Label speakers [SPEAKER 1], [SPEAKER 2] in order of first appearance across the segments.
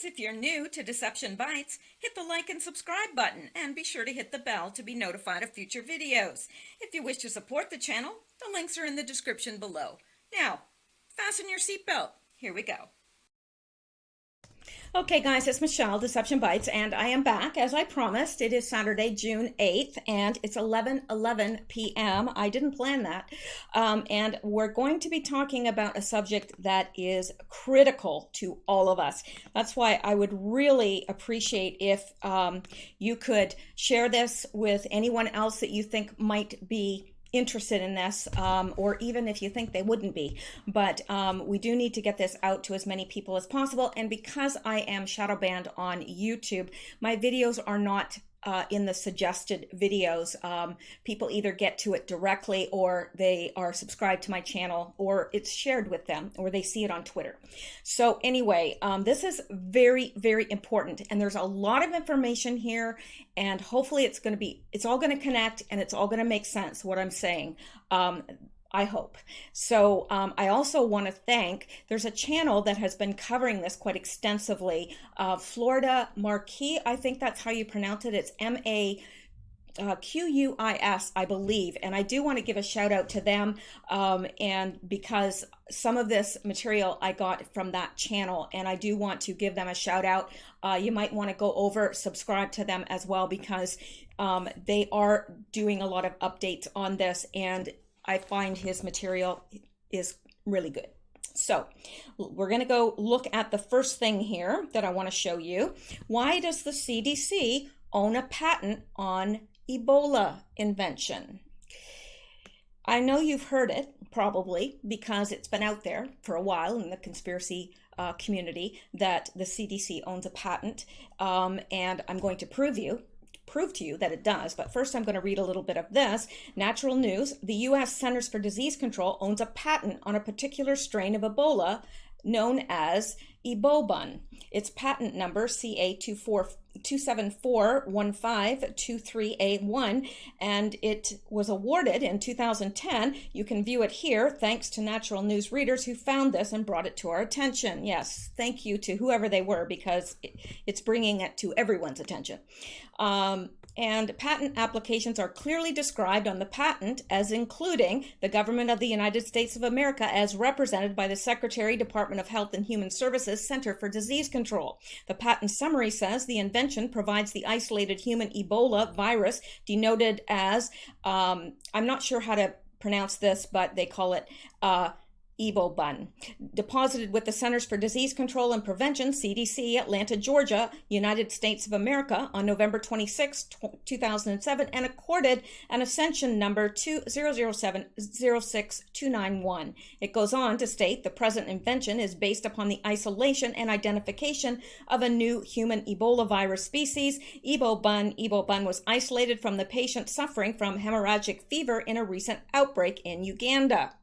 [SPEAKER 1] guys, if you're new to Deception Bytes, hit the like and subscribe button and be sure to hit the bell to be notified of future videos. If you wish to support the channel, the links are in the description below. Now, fasten your seatbelt. Here we go. Okay guys, it's Mishel, Deception Bytes, and I am back as I promised. It is Saturday, June 8th, and it's 11:11 p.m. I didn't plan that. And we're going to be talking about a subject that is critical to all of us. That's why I would really appreciate if you could share this with anyone else that you think might be interested in this, or even if you think they wouldn't be. But we do need to get this out to as many people as possible. And because I am shadow banned on YouTube, my videos are not in the suggested videos. People either get to it directly, or they are subscribed to my channel, or it's shared with them, or they see it on Twitter. So anyway, this is very, very important, and there's a lot of information here, and hopefully it's all going to connect, and it's all going to make sense what I'm saying. I hope. So I also want to thank, there's a channel that has been covering this quite extensively, Florida Marquis, I think that's how you pronounce it. It's MAQUIS, I believe, and I do want to give a shout out to them, and because some of this material I got from that channel, and I do want to give them a shout out. You might want to go over, subscribe to them as well, because they are doing a lot of updates on this, and I find his material is really good. So we're going to go look at the first thing here that I want to show you. Why does the CDC own a patent on Ebola invention? I know you've heard it probably because it's been out there for a while in the conspiracy community that the CDC owns a patent, and I'm going to prove to you that it does. But first I'm going to read a little bit of this. Natural news. The U.S. Centers for Disease Control owns a patent on a particular strain of Ebola known as Eboban. Its patent number CA2741523A1, and it was awarded in 2010. You can view it here thanks to Natural News readers who found this and brought it to our attention. Yes, thank you to whoever they were, because it's bringing it to everyone's attention. And patent applications are clearly described on the patent as including the government of the United States of America as represented by the Secretary, Department of Health and Human Services, Center for Disease Control. The patent summary says the invention provides the isolated human Ebola virus denoted as, I'm not sure how to pronounce this, but they call it Eboban, deposited with the Centers for Disease Control and Prevention, CDC, Atlanta, Georgia, United States of America on November 26, 2007, and accorded an Ascension number 200706291. It goes on to state the present invention is based upon the isolation and identification of a new human Ebola virus species, Eboban. Eboban was isolated from the patient suffering from hemorrhagic fever in a recent outbreak in Uganda.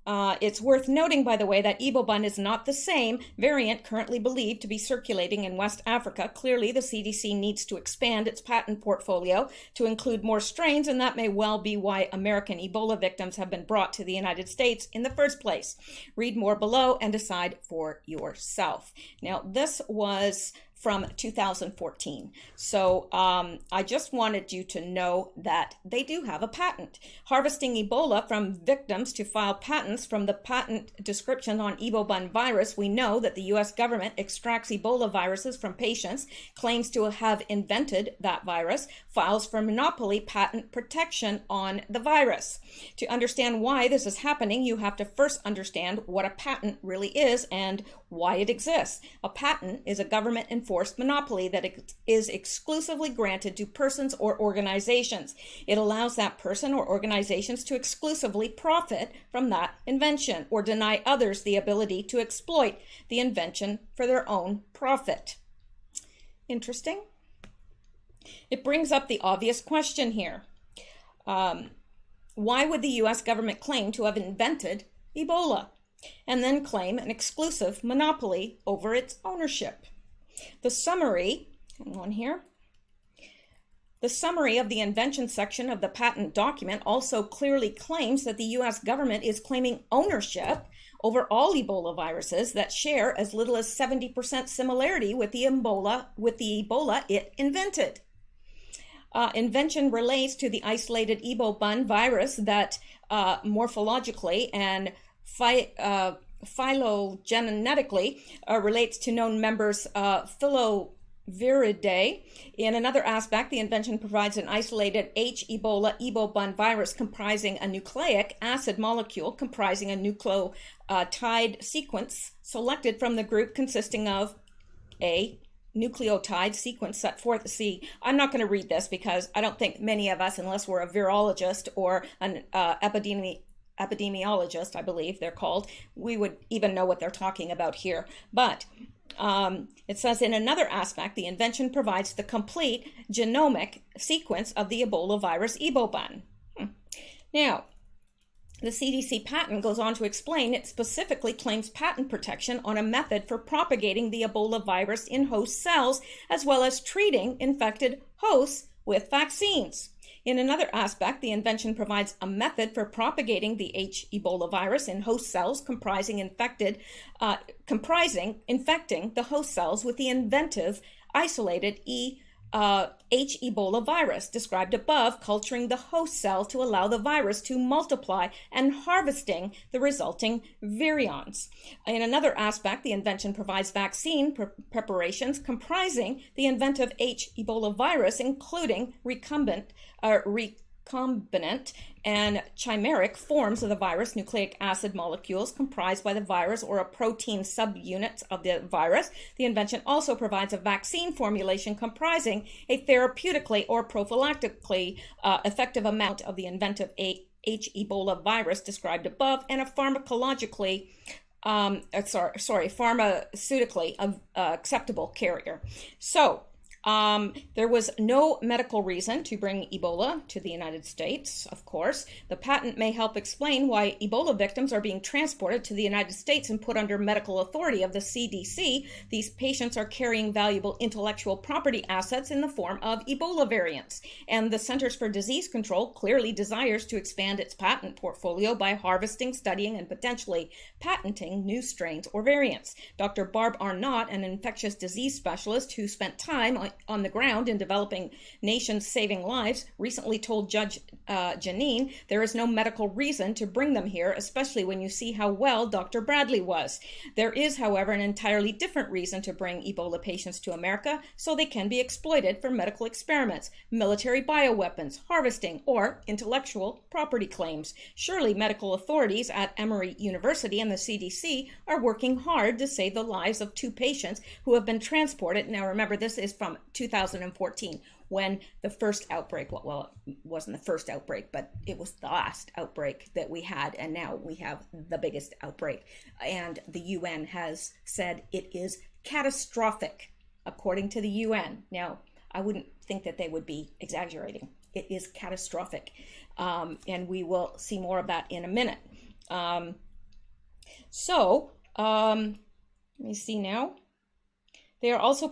[SPEAKER 1] It's worth noting, by the way, that Eboban is not the same variant currently believed to be circulating in West Africa. Clearly, the CDC needs to expand its patent portfolio to include more strains, and that may well be why American Ebola victims have been brought to the United States in the first place. Read more below and decide for yourself. Now, this was from 2014. So I just wanted you to know that they do have a patent. Harvesting Ebola from victims to file patents from the patent description on Eboban virus, we know that the U.S. government extracts Ebola viruses from patients, claims to have invented that virus, files for monopoly patent protection on the virus. To understand why this is happening, you have to first understand what a patent really is and why it exists. A patent is a government-enforced monopoly that is exclusively granted to persons or organizations. It allows that person or organizations to exclusively profit from that invention or deny others the ability to exploit the invention for their own profit. Interesting. It brings up the obvious question here. Why would the U.S. government claim to have invented Ebola and then claim an exclusive monopoly over its ownership? The summary, hang on here, the summary of the invention section of the patent document also clearly claims that the U.S. government is claiming ownership over all Ebola viruses that share as little as 70% similarity with the Ebola it invented. Invention relates to the isolated Ebola virus that morphologically and phylogenetically relates to known members Filoviridae. In another aspect, the invention provides an isolated H. Ebola virus comprising a nucleic acid molecule comprising a nucleotide sequence selected from the group consisting of a nucleotide sequence set forth. See, I'm not going to read this because I don't think many of us, unless we're a virologist or an epidemiologist, I believe they're called, we would even know what they're talking about here. But it says in another aspect, the invention provides the complete genomic sequence of the Ebola virus Ebola. Now, the CDC patent goes on to explain it specifically claims patent protection on a method for propagating the Ebola virus in host cells, as well as treating infected hosts with vaccines. In another aspect, the invention provides a method for propagating the H. Ebola virus in host cells infecting the host cells with the inventive isolated H. Ebola virus described above, culturing the host cell to allow the virus to multiply and harvesting the resulting virions. In another aspect, the invention provides vaccine preparations comprising the inventive H. Ebola virus, including recombinant and chimeric forms of the virus, nucleic acid molecules comprised by the virus or a protein subunit of the virus. The invention also provides a vaccine formulation comprising a therapeutically or prophylactically effective amount of the inventive H. Ebola virus described above, and a pharmaceutically acceptable carrier. So, there was no medical reason to bring Ebola to the United States, of course. The patent may help explain why Ebola victims are being transported to the United States and put under medical authority of the CDC. These patients are carrying valuable intellectual property assets in the form of Ebola variants. And the Centers for Disease Control clearly desires to expand its patent portfolio by harvesting, studying, and potentially patenting new strains or variants. Dr. Barb Arnott, an infectious disease specialist who spent time on the ground in developing nations saving lives, recently told Judge Janine there is no medical reason to bring them here, especially when you see how well Dr. Bradley was. There is, however, an entirely different reason to bring Ebola patients to America, so they can be exploited for medical experiments, military bioweapons, harvesting, or intellectual property claims. Surely medical authorities at Emory University and the CDC are working hard to save the lives of 2 patients who have been transported. Now remember, this is from 2014, when the first outbreak, well, it wasn't the first outbreak, but it was the last outbreak that we had, and now we have the biggest outbreak. And the UN has said it is catastrophic, according to the UN. Now, I wouldn't think that they would be exaggerating. It is catastrophic, and we will see more of that in a minute. Let me see now. They are also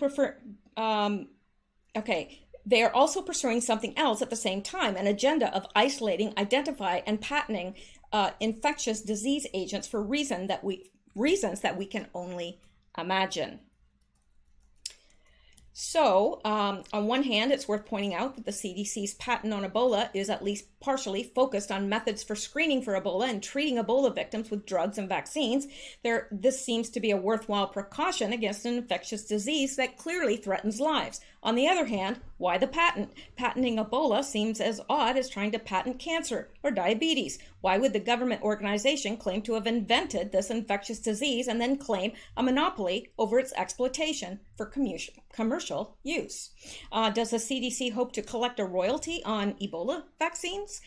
[SPEAKER 1] They are also pursuing something else at the same time, an agenda of isolating, identify, and patenting infectious disease agents for reasons that we can only imagine. So, on one hand, it's worth pointing out that the CDC's patent on Ebola is at least partially focused on methods for screening for Ebola and treating Ebola victims with drugs and vaccines. This seems to be a worthwhile precaution against an infectious disease that clearly threatens lives. On the other hand, why the patent? Patenting Ebola seems as odd as trying to patent cancer or diabetes. Why would the government organization claim to have invented this infectious disease and then claim a monopoly over its exploitation for commercial use? Does the CDC hope to collect a royalty on Ebola vaccines?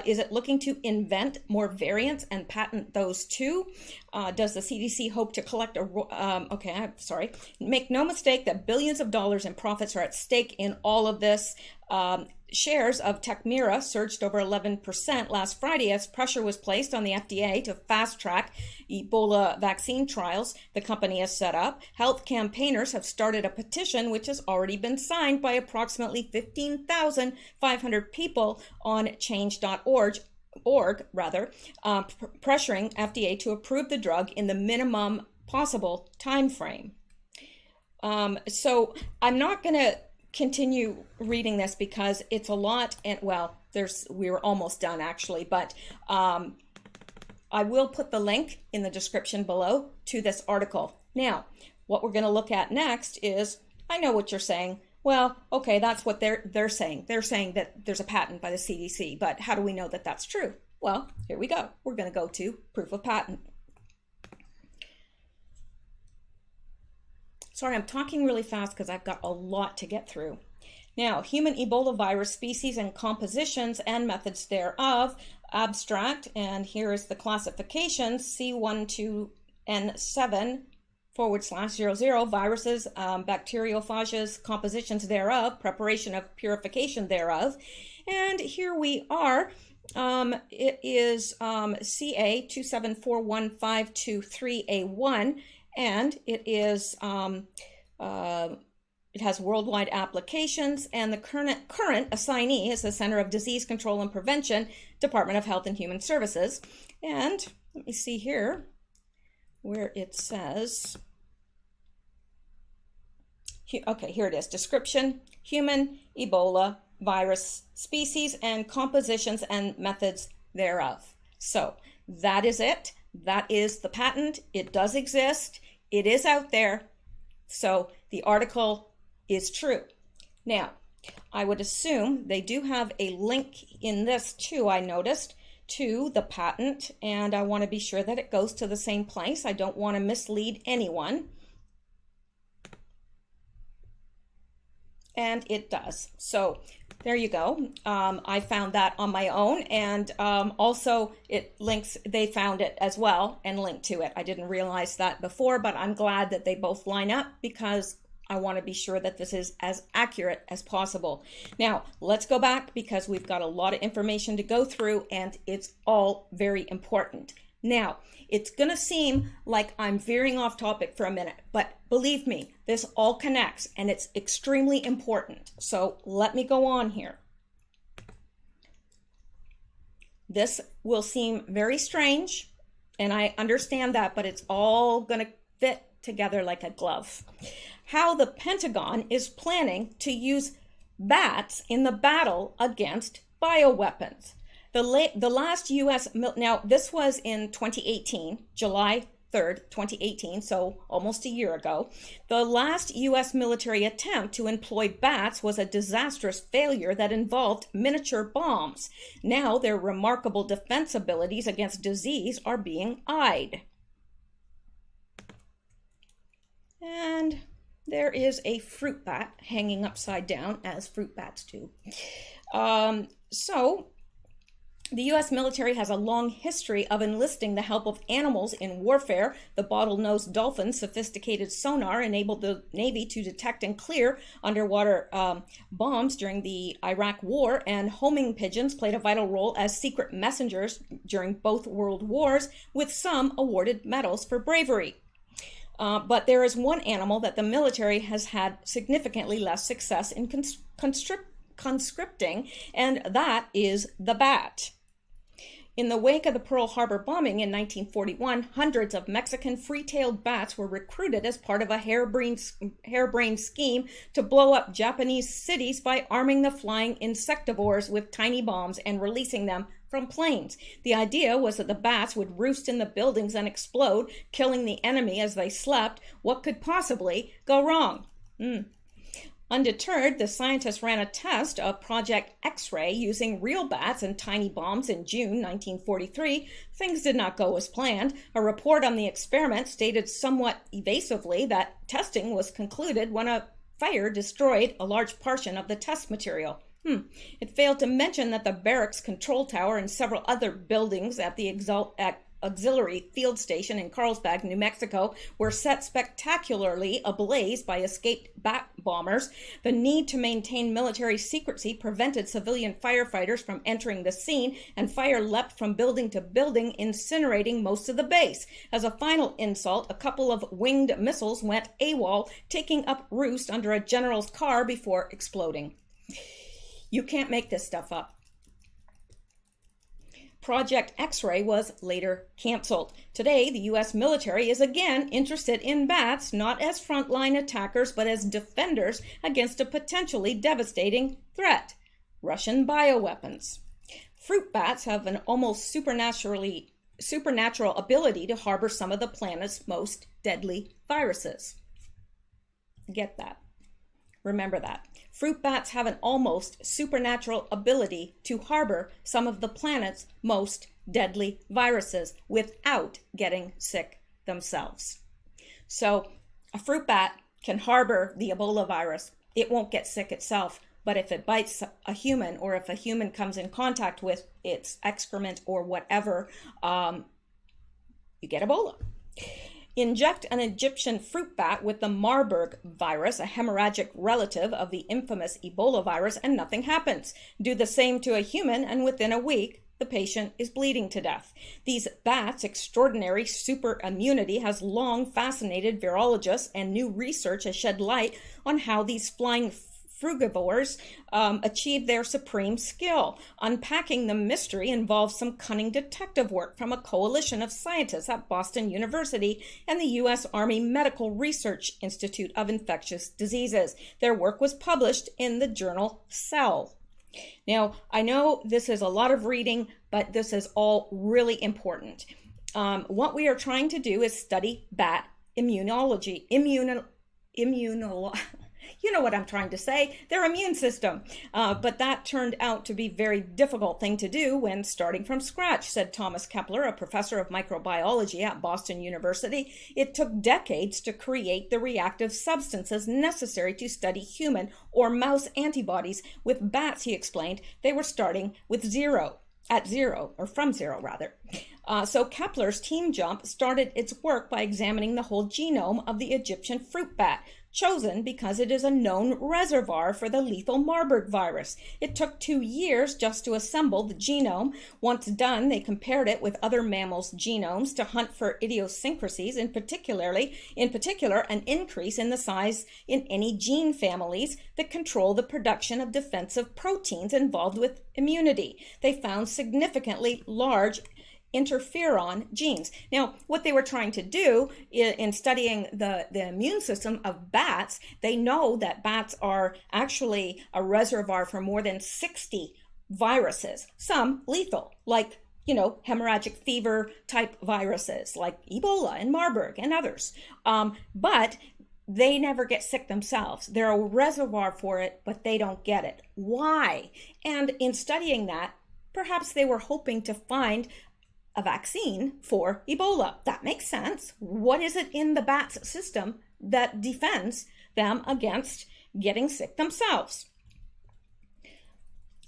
[SPEAKER 1] Is it looking to invent more variants and patent those too? Does the CDC hope to collect Make no mistake that billions of dollars in profits are at stake in all of this. Shares of Tecmira surged over 11% last Friday as pressure was placed on the FDA to fast-track Ebola vaccine trials the company has set up. Health campaigners have started a petition which has already been signed by approximately 15,500 people on change.org. pressuring FDA to approve the drug in the minimum possible time frame. So I'm not going to continue reading this because it's a lot, and well, we were almost done actually, but I will put the link in the description below to this article. Now, what we're going to look at next is, I know what you're saying. Well, okay, that's what they're saying. They're saying that there's a patent by the CDC, but how do we know that that's true? Well, here we go. We're going to go to proof of patent. Sorry, I'm talking really fast because I've got a lot to get through. Now, human Ebola virus species and compositions and methods thereof, abstract, and here is the classification, C12N7/00, viruses, bacteriophages, compositions thereof, preparation of purification thereof. And here we are. It is CA 2741523A1, and it is it has worldwide applications, and the current assignee is the Center of Disease Control and Prevention, Department of Health and Human Services. And let me see here where it says, okay, here it is, description, human Ebola virus species and compositions and methods thereof. So that is it. That is the patent. It does exist. It is out there. So the article is true. Now, I would assume they do have a link in this too, I noticed, to the patent, and I want to be sure that it goes to the same place. I don't want to mislead anyone. And it does. So there you go. I found that on my own, and also it links, they found it as well and linked to it. I didn't realize that before, but I'm glad that they both line up because I want to be sure that this is as accurate as possible. Now, let's go back because we've got a lot of information to go through and it's all very important. Now, it's going to seem like I'm veering off topic for a minute, but believe me, this all connects and it's extremely important. So let me go on here. This will seem very strange, and I understand that, but it's all going to fit together like a glove. How the Pentagon is planning to use bats in the battle against bioweapons. The last U.S. Now, this was in 2018, July 3rd, 2018, so almost a year ago. The last U.S. military attempt to employ bats was a disastrous failure that involved miniature bombs. Now, their remarkable defense abilities against disease are being eyed. And there is a fruit bat hanging upside down, as fruit bats do. So, the U.S. military has a long history of enlisting the help of animals in warfare. The bottlenose dolphin's sophisticated sonar enabled the Navy to detect and clear underwater bombs during the Iraq War, and homing pigeons played a vital role as secret messengers during both world wars, with some awarded medals for bravery. But there is one animal that the military has had significantly less success in conscripting, and that is the bat. In the wake of the Pearl Harbor bombing in 1941, hundreds of Mexican free-tailed bats were recruited as part of a harebrained scheme to blow up Japanese cities by arming the flying insectivores with tiny bombs and releasing them from planes. The idea was that the bats would roost in the buildings and explode, killing the enemy as they slept. What could possibly go wrong? Undeterred, the scientists ran a test of Project X-ray using real bats and tiny bombs in June 1943. Things did not go as planned. A report on the experiment stated somewhat evasively that testing was concluded when a fire destroyed a large portion of the test material. It failed to mention that the barracks control tower and several other buildings at the auxiliary field station in Carlsbad, New Mexico, were set spectacularly ablaze by escaped bat bombers. The need to maintain military secrecy prevented civilian firefighters from entering the scene, and fire leapt from building to building, incinerating most of the base. As a final insult, a couple of winged missiles went AWOL, taking up roost under a general's car before exploding. You can't make this stuff up. Project X-ray was later canceled. Today, the U.S. military is again interested in bats, not as frontline attackers, but as defenders against a potentially devastating threat: Russian bioweapons. Fruit bats have an almost supernatural ability to harbor some of the planet's most deadly viruses. Get that. Remember that. Fruit bats have an almost supernatural ability to harbor some of the planet's most deadly viruses without getting sick themselves. So a fruit bat can harbor the Ebola virus. It won't get sick itself, but if it bites a human, or if a human comes in contact with its excrement or whatever, you get Ebola. Inject an Egyptian fruit bat with the Marburg virus, a hemorrhagic relative of the infamous Ebola virus, and nothing happens. Do the same to a human, and within a week, the patient is bleeding to death. These bats' extraordinary super immunity has long fascinated virologists, and new research has shed light on how these flying frugivores achieve their supreme skill. Unpacking the mystery involves some cunning detective work from a coalition of scientists at Boston University and the U.S. Army Medical Research Institute of Infectious Diseases. Their work was published in the journal Cell. Now, I know this is a lot of reading, but this is all really important. What we are trying to do is study bat immunology, you know what I'm trying to say, their immune system. But that turned out to be a very difficult thing to do when starting from scratch, said Thomas Kepler, a professor of microbiology at Boston University. It took decades to create the reactive substances necessary to study human or mouse antibodies. With bats, he explained, they were starting with from zero rather. So Kepler's team jump started its work by examining the whole genome of the Egyptian fruit bat, chosen because it is a known reservoir for the lethal Marburg virus. It took 2 years just to assemble the genome. Once done, they compared it with other mammals' genomes to hunt for idiosyncrasies, in particular, an increase in the size in any gene families that control the production of defensive proteins involved with immunity. They found significantly large interferon genes. Now, what they were trying to do in studying the immune system of bats, they know that bats are actually a reservoir for more than 60 viruses, some lethal, like, hemorrhagic fever type viruses like Ebola and Marburg and others. But they never get sick themselves. They're a reservoir for it, but they don't get it. Why? And in studying that, perhaps they were hoping to find a vaccine for Ebola. That makes sense. What is it in the bat's system that defends them against getting sick themselves?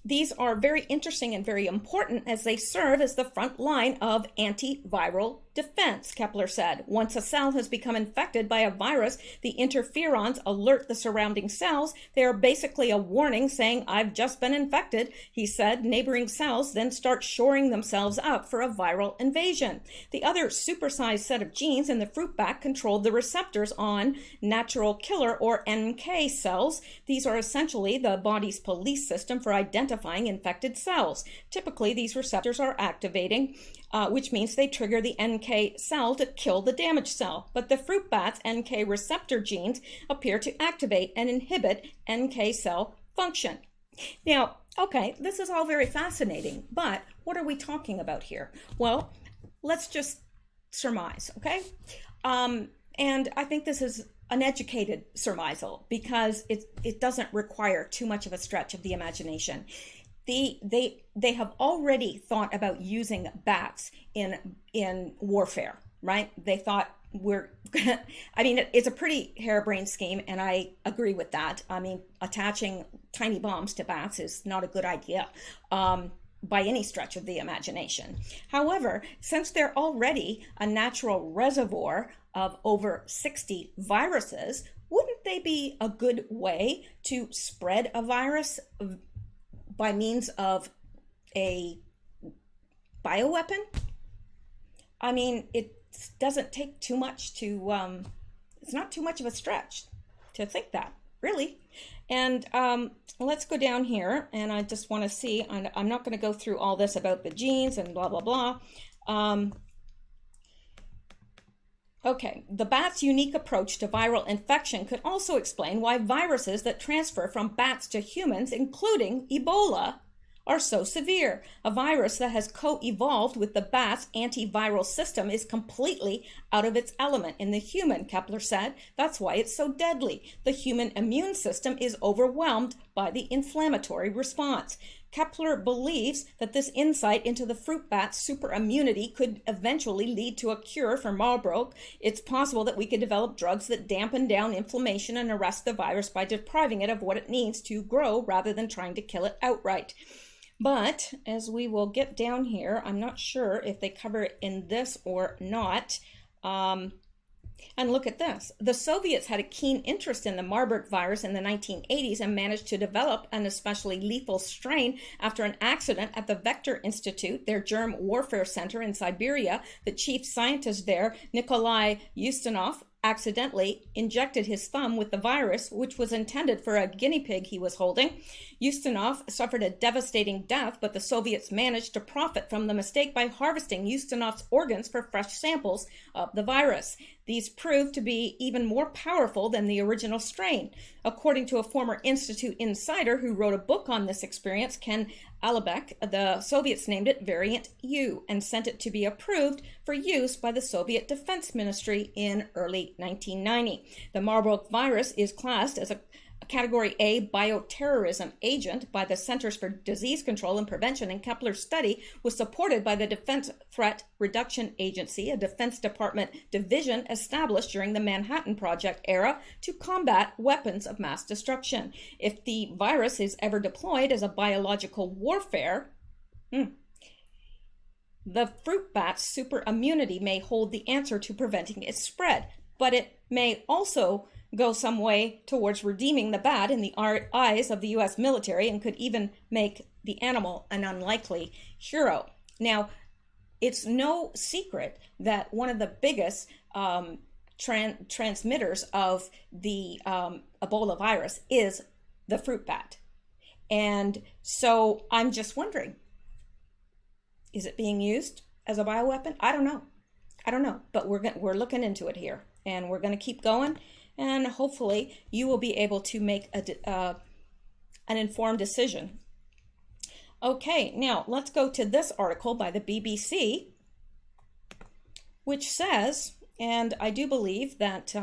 [SPEAKER 1] These are very interesting and very important as they serve as the front line of antiviral defense, Kepler said. Once a cell has become infected by a virus, the interferons alert the surrounding cells. They are basically a warning saying, "I've just been infected," he said. Neighboring cells then start shoring themselves up for a viral invasion. The other supersized set of genes in the fruit bat controlled the receptors on natural killer or NK cells. These are essentially the body's police system for identifying infected cells. Typically, these receptors are activating, which means they trigger the NK cell to kill the damaged cell. But the fruit bat's NK receptor genes appear to activate and inhibit NK cell function. Now, okay, this is all very fascinating, but what are we talking about here? Well, let's just surmise, okay? And I think this is an educated surmisal because it doesn't require too much of a stretch of the imagination. They have already thought about using bats in warfare, right? They thought it's a pretty harebrained scheme, and I agree with that. I mean, attaching tiny bombs to bats is not a good idea by any stretch of the imagination. However, since they're already a natural reservoir of over 60 viruses, wouldn't they be a good way to spread a virus by means of a bioweapon? I mean, it doesn't take too much to, it's not too much of a stretch to think that. really? And let's go down here, and I just want to see, I'm not going to go through all this about the genes and blah, blah, blah. Okay, the bat's unique approach to viral infection could also explain why viruses that transfer from bats to humans, including Ebola, are so severe. A virus that has co-evolved with the bat's antiviral system is completely out of its element in the human, Kepler said. That's why it's so deadly. The human immune system is overwhelmed by the inflammatory response. Kepler believes that this insight into the fruit bat's superimmunity could eventually lead to a cure for Marburg. It's possible that we could develop drugs that dampen down inflammation and arrest the virus by depriving it of what it needs to grow rather than trying to kill it outright. But as we will get down here, I'm not sure if they cover it in this or not. And look at this. The Soviets had a keen interest in the Marburg virus in the 1980s and managed to develop an especially lethal strain after an accident at the Vector Institute, their germ warfare center in Siberia. The chief scientist there, Nikolai Ustinov, accidentally injected his thumb with the virus, which was intended for a guinea pig he was holding. Ustinov suffered a devastating death, but the Soviets managed to profit from the mistake by harvesting Ustinov's organs for fresh samples of the virus. These proved to be even more powerful than the original strain. According to a former Institute insider who wrote a book on this experience, Ken Alibek, the Soviets named it Variant U and sent it to be approved for use by the Soviet Defense Ministry in early 1990. The Marburg virus is classed as a Category A bioterrorism agent by the Centers for Disease Control and Prevention, and Kepler's study was supported by the Defense Threat Reduction Agency, a Defense Department division established during the Manhattan Project era to combat weapons of mass destruction. If the virus is ever deployed as a biological warfare, the fruit bat's superimmunity may hold the answer to preventing its spread, but it may also go some way towards redeeming the bat in the eyes of the U.S. military and could even make the animal an unlikely hero. Now, it's no secret that one of the biggest transmitters of the Ebola virus is the fruit bat. And so I'm just wondering, is it being used as a bioweapon? I don't know, but we're looking into it here, and we're going to keep going. And hopefully you will be able to make an informed decision. Okay, now let's go to this article by the BBC, which says, and I do believe that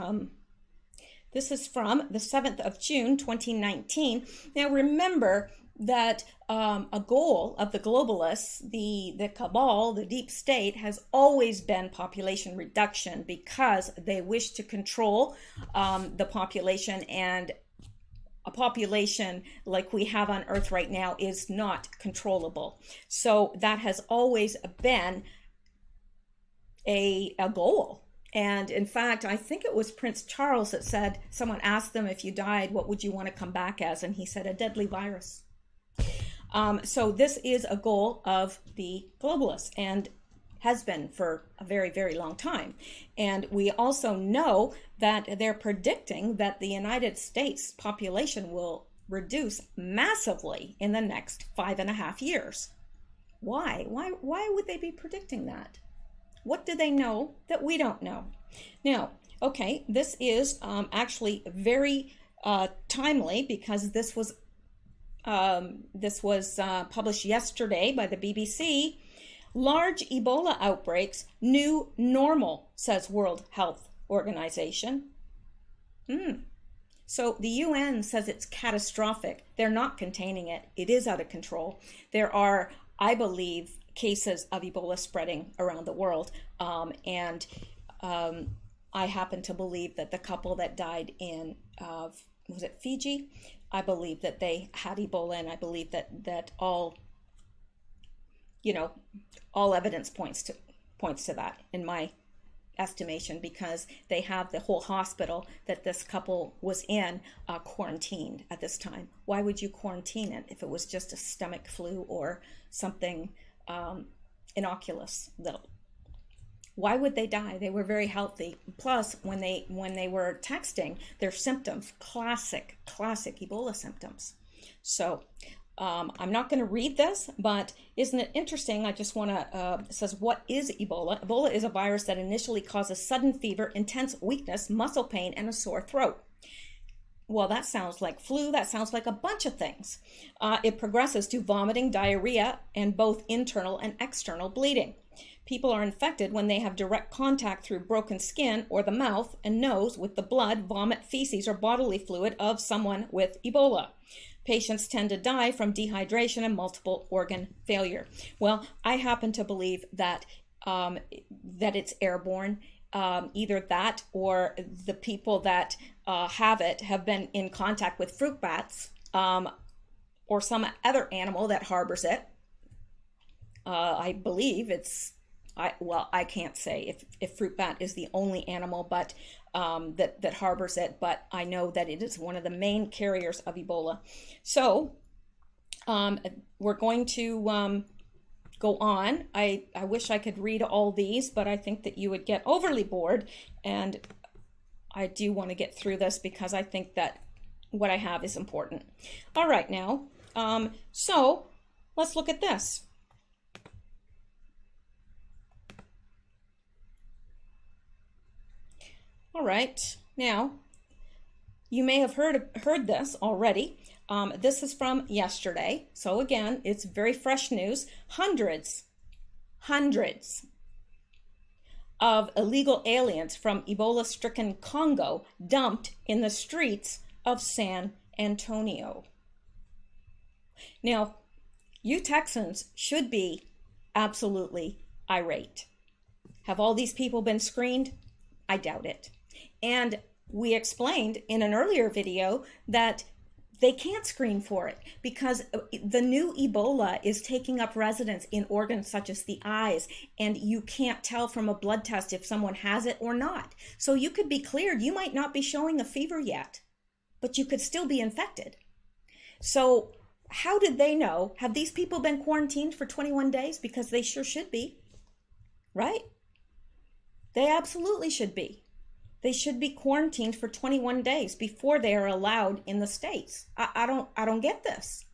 [SPEAKER 1] this is from the 7th of June, 2019. Now remember that a goal of the globalists, the cabal, the deep state, has always been population reduction because they wish to control the population, and a population like we have on Earth right now is not controllable. So that has always been a goal. And in fact, I think it was Prince Charles that said, someone asked them, if you died, what would you want to come back as? And he said, a deadly virus. So this is a goal of the globalists and has been for a very, very long time. And we also know that they're predicting that the United States population will reduce massively in the next 5.5 years. Why? Why would they be predicting that? What do they know that we don't know? Now, okay, this is actually very timely because this was published yesterday by the BBC. Large Ebola outbreaks, new normal, says World Health Organization. So the UN says it's catastrophic. They're not containing it. It is out of control. There are, I believe, cases of Ebola spreading around the world. And I happen to believe that the couple that died in, was it Fiji? I believe that they had Ebola, and I believe that all evidence points to that in my estimation, because they have the whole hospital that this couple was in quarantined at this time. Why would you quarantine it if it was just a stomach flu or something innocuous? Why would they die? They were very healthy. Plus, when they were texting, their symptoms, classic Ebola symptoms. So I'm not going to read this, but isn't it interesting? I just want to, it says, what is Ebola? Ebola is a virus that initially causes sudden fever, intense weakness, muscle pain, and a sore throat. Well, that sounds like flu. That sounds like a bunch of things. It progresses to vomiting, diarrhea, and both internal and external bleeding. People are infected when they have direct contact through broken skin or the mouth and nose with the blood, vomit, feces, or bodily fluid of someone with Ebola. Patients tend to die from dehydration and multiple organ failure. Well, I happen to believe that that it's airborne. Either that or the people that have it have been in contact with fruit bats or some other animal that harbors it. I believe it's, I can't say if fruit bat is the only animal but that harbors it, but I know that it is one of the main carriers of Ebola. So we're going to go on. I wish I could read all these, but I think that you would get overly bored, and I do want to get through this because I think that what I have is important. All right, now, so let's look at this. All right, now, you may have heard this already. This is from yesterday. So again, it's very fresh news. Hundreds of illegal aliens from Ebola-stricken Congo dumped in the streets of San Antonio. Now, you Texans should be absolutely irate. Have all these people been screened? I doubt it. And we explained in an earlier video that they can't screen for it because the new Ebola is taking up residence in organs such as the eyes, and you can't tell from a blood test if someone has it or not. So you could be cleared. You might not be showing a fever yet, but you could still be infected. So how did they know? Have these people been quarantined for 21 days? Because they sure should be, right? They absolutely should be. They should be quarantined for 21 days before they are allowed in the States. I don't get this.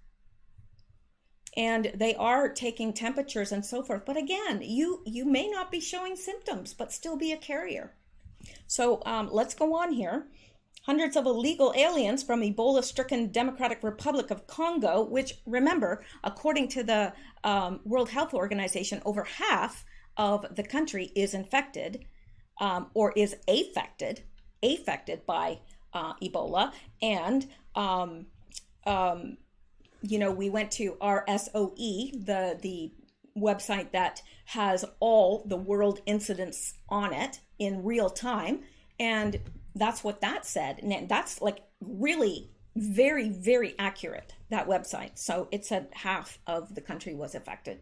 [SPEAKER 1] And they are taking temperatures and so forth. But again, you may not be showing symptoms, but still be a carrier. So let's go on here. Hundreds of illegal aliens from Ebola-stricken Democratic Republic of Congo, which, remember, according to the World Health Organization, over half of the country is infected. Or is affected by Ebola. And, you know, we went to RSOE, the website that has all the world incidents on it in real time. And that's what that said. And that's like really very, very accurate, that website. So it said half of the country was affected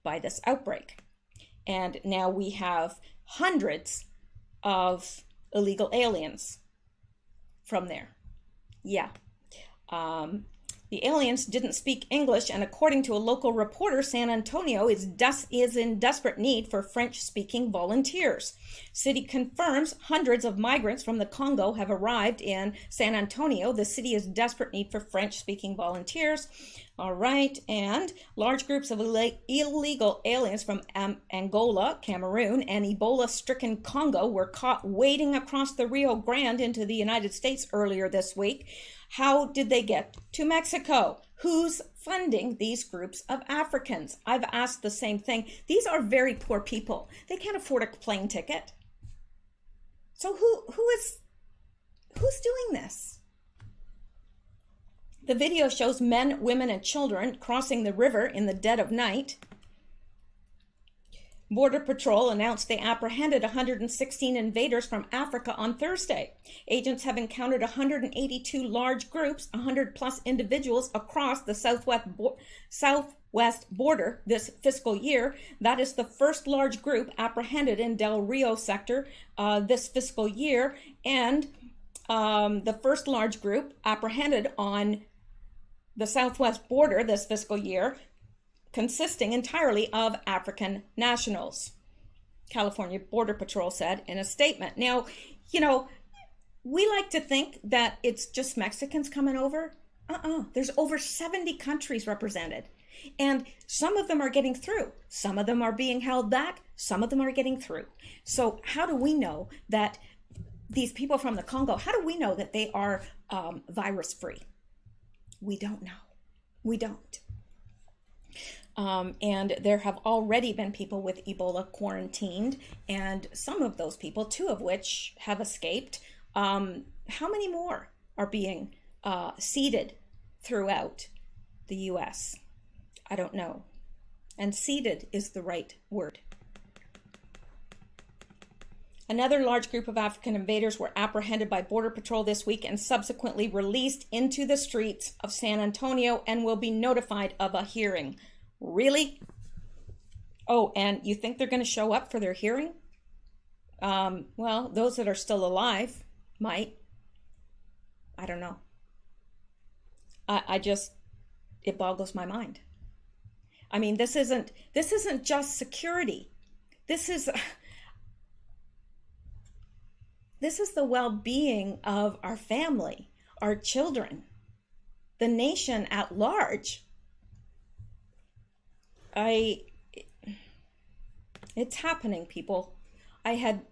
[SPEAKER 1] by this outbreak. And now we have hundreds of illegal aliens from there. Yeah. The aliens didn't speak English, and according to a local reporter, San Antonio is in desperate need for French-speaking volunteers. City confirms hundreds of migrants from the Congo have arrived in San Antonio. The city is in desperate need for French-speaking volunteers. All right, and large groups of illegal aliens from Angola, Cameroon, and Ebola-stricken Congo were caught wading across the Rio Grande into the United States earlier this week. How did they get to Mexico? Who's funding these groups of Africans? I've asked the same thing. These are very poor people. They can't afford a plane ticket. So who's doing this? The video shows men, women, and children crossing the river in the dead of night. Border Patrol announced they apprehended 116 invaders from Africa on Thursday. Agents have encountered 182 large groups, 100 plus individuals across the southwest border this fiscal year. That is the first large group apprehended in Del Rio sector this fiscal year, and the first large group apprehended on the southwest border this fiscal year, consisting entirely of African nationals. California Border Patrol said in a statement. Now, you know, we like to think that it's just Mexicans coming over. There's over 70 countries represented. And some of them are getting through. Some of them are being held back. Some of them are getting through. So how do we know that these people from the Congo, how do we know that they are virus-free? We don't know. We don't. And there have already been people with Ebola quarantined, and some of those people, 2 of which have escaped. How many more are being seeded throughout the U.S.? I don't know. And seeded is the right word. Another large group of African invaders were apprehended by Border Patrol this week and subsequently released into the streets of San Antonio and will be notified of a hearing. Really? Oh, and you think they're going to show up for their hearing? Well, those that are still alive might. I don't know. It boggles my mind. I mean, this isn't just security. This is the well-being of our family, our children, the nation at large. It's happening, people. I had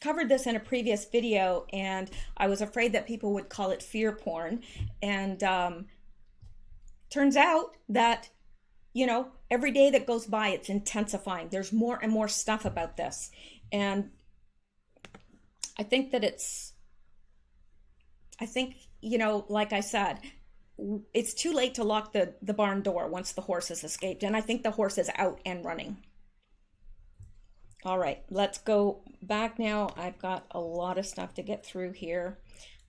[SPEAKER 1] covered this in a previous video, and I was afraid that people would call it fear porn. And turns out that, you know, every day that goes by, it's intensifying. There's more and more stuff about this. And I think that you know, like I said, it's too late to lock the barn door once the horse has escaped. And I think the horse is out and running. All right, let's go back now. I've got a lot of stuff to get through here.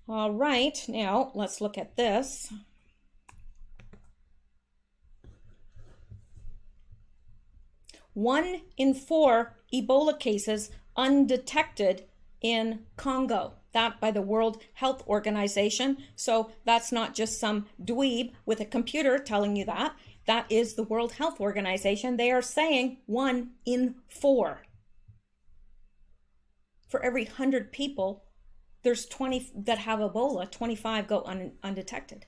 [SPEAKER 1] All right, now let's look at this. One in 4 Ebola cases undetected in Congo. That by the World Health Organization. So that's not just some dweeb with a computer telling you that. That is the World Health Organization. They are saying 1 in 4. For every 100 people, there's 20 that have Ebola, 25 go undetected.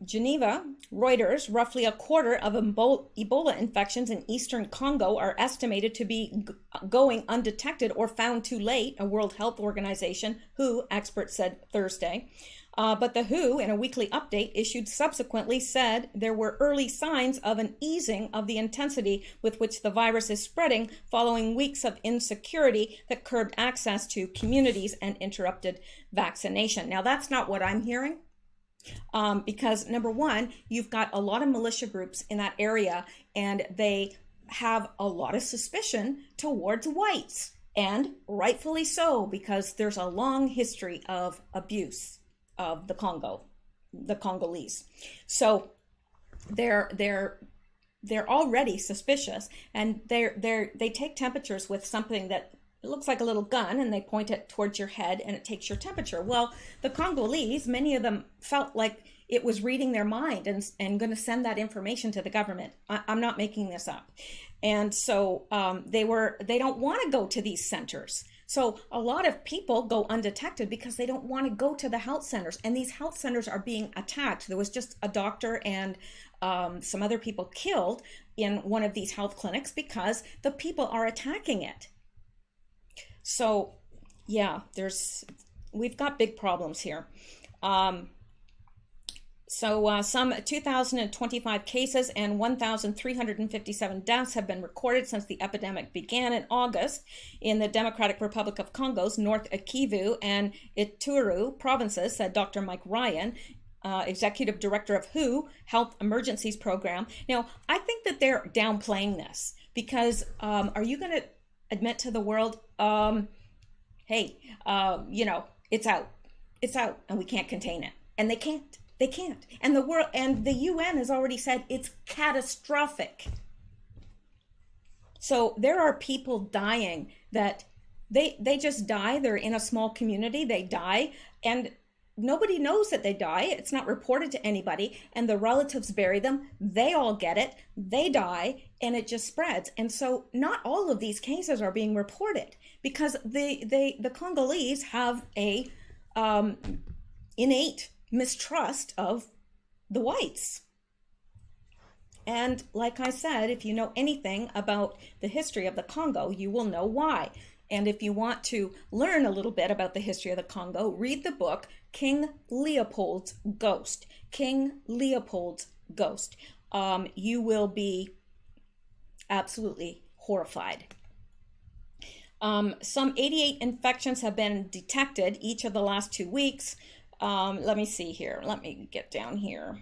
[SPEAKER 1] Geneva, Reuters, roughly a quarter of Ebola infections in eastern Congo are estimated to be going undetected or found too late, a World Health Organization, WHO experts said Thursday. But the WHO, in a weekly update issued subsequently, said there were early signs of an easing of the intensity with which the virus is spreading following weeks of insecurity that curbed access to communities and interrupted vaccination. Now, that's not what I'm hearing. Because number one, you've got a lot of militia groups in that area, and they have a lot of suspicion towards whites, and rightfully so, because there's a long history of abuse of the Congolese. So they're already suspicious, and they take temperatures with something that it looks like a little gun, and they point it towards your head and it takes your temperature. Well, the Congolese, many of them felt like it was reading their mind and going to send that information to the government. I'm not making this up. And so they don't want to go to these centers. So a lot of people go undetected because they don't want to go to the health centers, and these health centers are being attacked. There was just a doctor and some other people killed in one of these health clinics because the people are attacking it. So, yeah, we've got big problems here. Some 2,025 cases and 1,357 deaths have been recorded since the epidemic began in August in the Democratic Republic of Congo's North Kivu and Ituri provinces, said Dr. Mike Ryan, Executive Director of WHO Health Emergencies Program. Now, I think that they're downplaying this because are you going to admit to the world, hey, it's out, and we can't contain it, and they can't, and the world and the UN has already said it's catastrophic. So there are people dying that they just die. They're in a small community, they die, and nobody knows that they die. It's not reported to anybody, and the relatives bury them. They all get it. They die, and it just spreads. And so not all of these cases are being reported because the Congolese have a innate mistrust of the whites. And like I said, if you know anything about the history of the Congo, you will know why. And if you want to learn a little bit about the history of the Congo, read the book King Leopold's Ghost. King Leopold's Ghost. You will be absolutely horrified. Some 88 infections have been detected each of the last 2 weeks. Let me see here. Let me get down here.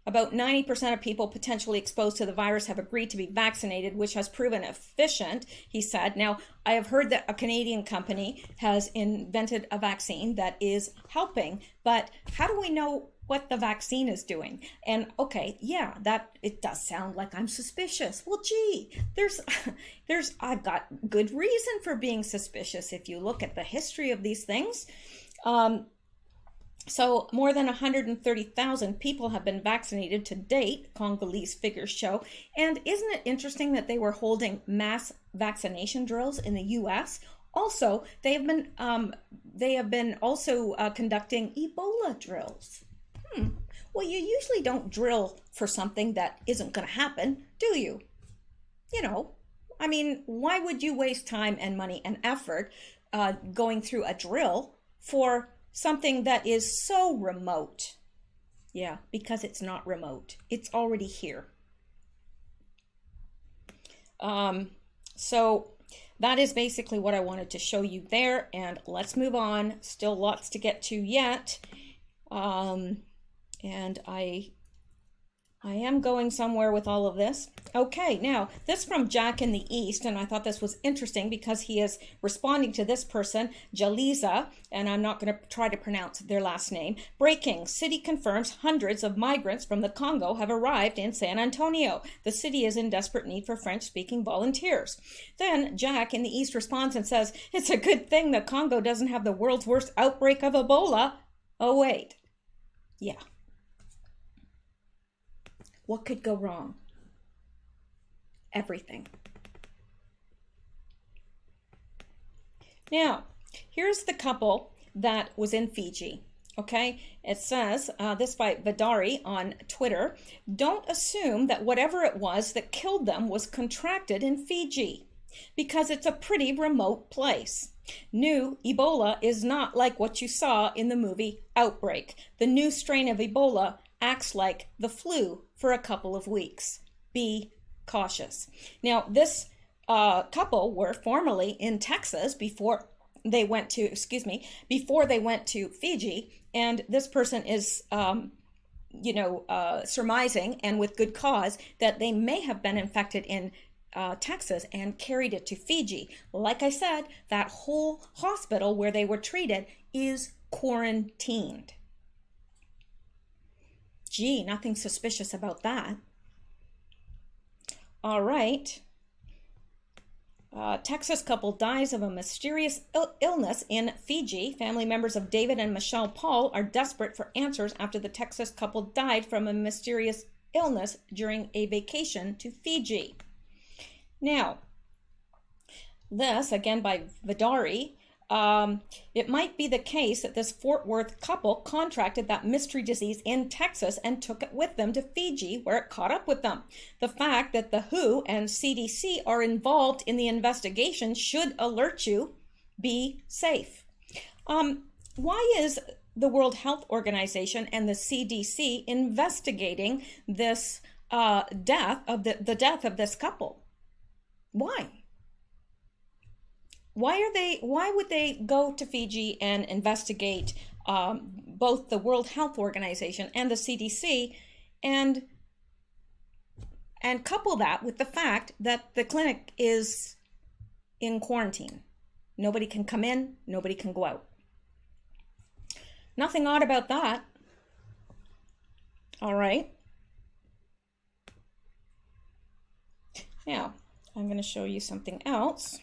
[SPEAKER 1] About 90% of people potentially exposed to the virus have agreed to be vaccinated, which has proven efficient, he said. Now, I have heard that a Canadian company has invented a vaccine that is helping, but how do we know what the vaccine is doing? And okay, yeah, that it does sound like I'm suspicious. Well, gee, I've got good reason for being suspicious if you look at the history of these things. So more than 130,000 people have been vaccinated to date, Congolese figures show. And isn't it interesting that they were holding mass vaccination drills in the U.S.? Also, they have been also conducting Ebola drills. Well, you usually don't drill for something that isn't going to happen, do you? You know, I mean, why would you waste time and money and effort going through a drill for something that is so remote? Yeah, because it's not remote. It's already here. So that is basically what I wanted to show you there. And let's move on. Still lots to get to yet. And I am going somewhere with all of this. Okay, now this from Jack in the East, and I thought this was interesting because he is responding to this person, Jaliza, and I'm not going to try to pronounce their last name. Breaking, city confirms hundreds of migrants from the Congo have arrived in San Antonio. The city is in desperate need for French-speaking volunteers. Then Jack in the East responds and says, it's a good thing the Congo doesn't have the world's worst outbreak of Ebola. Oh, wait. Yeah. What could go wrong? Everything. Now, here's the couple that was in Fiji. Okay, it says, this by Vidari on Twitter, don't assume that whatever it was that killed them was contracted in Fiji, because it's a pretty remote place. New Ebola is not like what you saw in the movie Outbreak. The new strain of Ebola acts like the flu for a couple of weeks. Be cautious. Now, this couple were formerly in Texas before they went to, Fiji, and this person is, surmising, and with good cause, that they may have been infected in Texas and carried it to Fiji. Like I said, that whole hospital where they were treated is quarantined. Gee, nothing suspicious about that. All right. Texas couple dies of a mysterious illness in Fiji. Family members of David and Mishel Paul are desperate for answers after the Texas couple died from a mysterious illness during a vacation to Fiji. Now, this, again by Vidari, it might be the case that this Fort Worth couple contracted that mystery disease in Texas and took it with them to Fiji, where it caught up with them. The fact that the WHO and CDC are involved in the investigation should alert you. Be safe. Why is the World Health Organization and the CDC investigating this death of the death of this couple? Why? Why would they go to Fiji and investigate both the World Health Organization and the CDC and couple that with the fact that the clinic is in quarantine? Nobody can come in, nobody can go out. Nothing odd about that. All right. Now, I'm going to show you something else.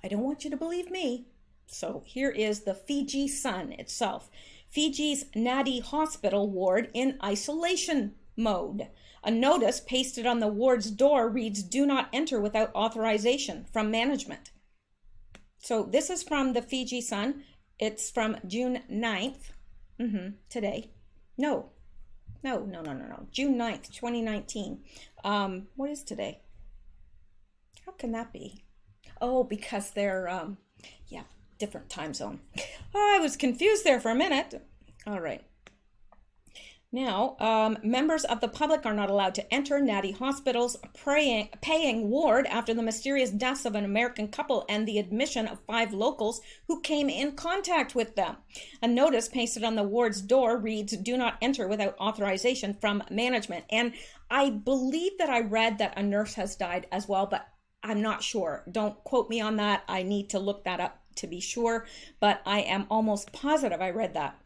[SPEAKER 1] I don't want you to believe me. So here is the Fiji Sun itself. Fiji's Nadi Hospital ward in isolation mode. A notice pasted on the ward's door reads, "Do not enter without authorization from management." So this is from the Fiji Sun. It's from June 9th, today. No. June 9th, 2019. What is today? How can that be? Oh, because they're, different time zone. I was confused there for a minute. All right. Now, members of the public are not allowed to enter Nadi Hospital's paying ward after the mysterious deaths of an American couple and the admission of 5 locals who came in contact with them. A notice pasted on the ward's door reads, "Do not enter without authorization from management." And I believe that I read that a nurse has died as well, but I'm not sure. Don't quote me on that. I need to look that up to be sure, but I am almost positive I read that.